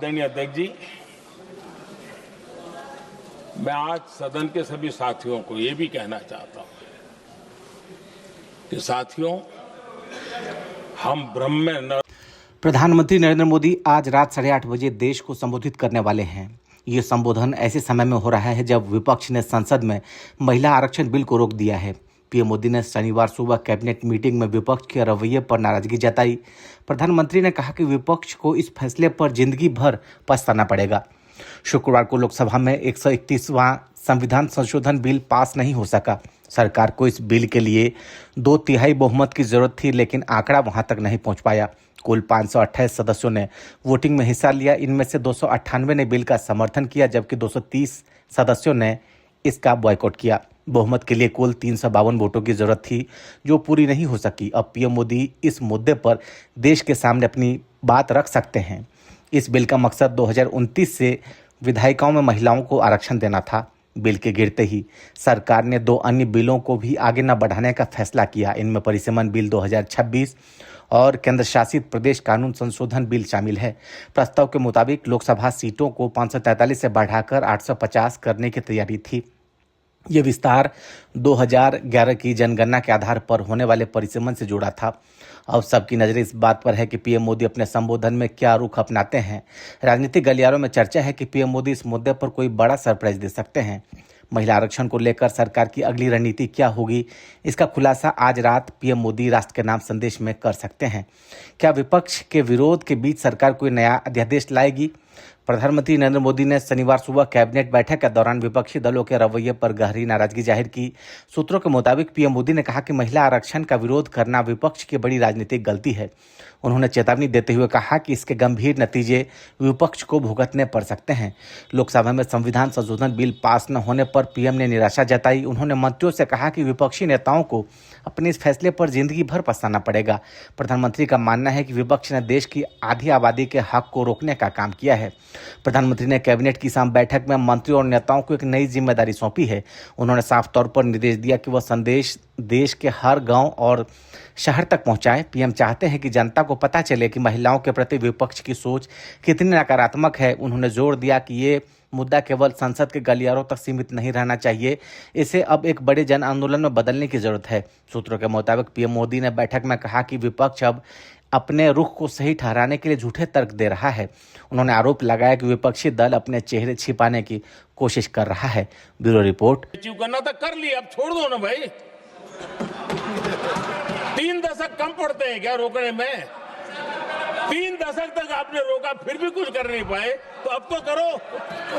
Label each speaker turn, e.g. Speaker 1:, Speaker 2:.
Speaker 1: आदरणीय अध्यक्ष जी, मैं आज सदन के सभी साथियों को ये भी कहना चाहता हूं कि साथियों, हम भ्रम में न।
Speaker 2: प्रधानमंत्री नरेंद्र मोदी आज रात 8:30 बजे देश को संबोधित करने वाले हैं। ये संबोधन ऐसे समय में हो रहा है जब विपक्ष ने संसद में महिला आरक्षण बिल को रोक दिया है। पीएम मोदी ने शनिवार सुबह कैबिनेट मीटिंग में विपक्ष के रवैये पर नाराजगी जताई। प्रधानमंत्री ने कहा कि विपक्ष को इस फैसले पर जिंदगी भर पछताना पड़ेगा। शुक्रवार को लोकसभा में 131वां संविधान संशोधन बिल पास नहीं हो सका। सरकार को इस बिल के लिए 2/3 बहुमत की जरूरत थी, लेकिन आंकड़ा वहां तक नहीं पहुंच पाया। कुल 528 सदस्यों ने वोटिंग में हिस्सा लिया। इनमें से 298 ने बिल का समर्थन किया, जबकि 230 सदस्यों ने इसका बॉयकॉट किया। बहुमत के लिए कुल 352 वोटों की जरूरत थी, जो पूरी नहीं हो सकी। अब पीएम मोदी इस मुद्दे पर देश के सामने अपनी बात रख सकते हैं। इस बिल का मकसद 2029 से विधायिकाओं में महिलाओं को आरक्षण देना था। बिल के गिरते ही सरकार ने 2 अन्य बिलों को भी आगे न बढ़ाने का फैसला किया। इनमें परिसीमन बिल 2026 और केंद्र शासित प्रदेश कानून संशोधन बिल शामिल है। प्रस्ताव के मुताबिक लोकसभा सीटों को 543 से बढ़ाकर 850 करने की तैयारी थी। ये विस्तार 2011 की जनगणना के आधार पर होने वाले परिसीमन से जुड़ा था। अब सबकी नजर इस बात पर है कि पीएम मोदी अपने संबोधन में क्या रुख अपनाते हैं। राजनीतिक गलियारों में चर्चा है कि पीएम मोदी इस मुद्दे पर कोई बड़ा सरप्राइज दे सकते हैं। महिला आरक्षण को लेकर सरकार की अगली रणनीति क्या होगी, इसका खुलासा आज रात पीएम मोदी राष्ट्र के नाम संदेश में कर सकते हैं। क्या विपक्ष के विरोध के बीच सरकार कोई नया अध्यादेश लाएगी? प्रधानमंत्री नरेंद्र मोदी ने शनिवार सुबह कैबिनेट बैठक के दौरान विपक्षी दलों के रवैये पर गहरी नाराजगी जाहिर की। सूत्रों के मुताबिक पीएम मोदी ने कहा कि महिला आरक्षण का विरोध करना विपक्ष की बड़ी राजनीतिक गलती है। उन्होंने चेतावनी देते हुए कहा कि इसके गंभीर नतीजे विपक्ष को भुगतने पड़ सकते हैं। लोकसभा में संविधान संशोधन बिल पास न होने पर पीएम ने निराशा जताई। उन्होंने मंत्रियों से कहा कि विपक्षी नेताओं को अपने इस फैसले पर जिंदगी भर पछताना पड़ेगा। प्रधानमंत्री का मानना है कि विपक्ष ने देश की आधी आबादी के हक को रोकने का काम किया है। प्रधानमंत्री ने कैबिनेट की शाम बैठक में मंत्रियों और नेताओं को एक नई जिम्मेदारी सौंपी है। उन्होंने साफ तौर पर निर्देश दिया कि वह संदेश देश के हर गांव और शहर तक पहुंचाएं। पीएम चाहते हैं कि जनता को पता चले कि महिलाओं के प्रति विपक्ष की सोच कितनी नकारात्मक है। उन्होंने जोर दिया कि ये मुद्दा केवल संसद के गलियारों तक सीमित नहीं रहना चाहिए, इसे अब एक बड़े जन आंदोलन में बदलने की जरूरत है। सूत्रों के मुताबिक पीएम मोदी ने बैठक में कहा कि विपक्ष अब अपने रुख को सही ठहराने के लिए झूठे तर्क दे रहा है। उन्होंने आरोप लगाया कि विपक्षी दल अपने चेहरे छिपाने की कोशिश कर रहा है। Bureau report.
Speaker 1: अचीव करना था कर लिया, अब छोड़ दो ना भाई। 3 दशक कम पड़ते हैं क्या रोकने में? 3 दशक तक आपने रोका, फिर भी कुछ कर नहीं पाए, तो अब तो करो।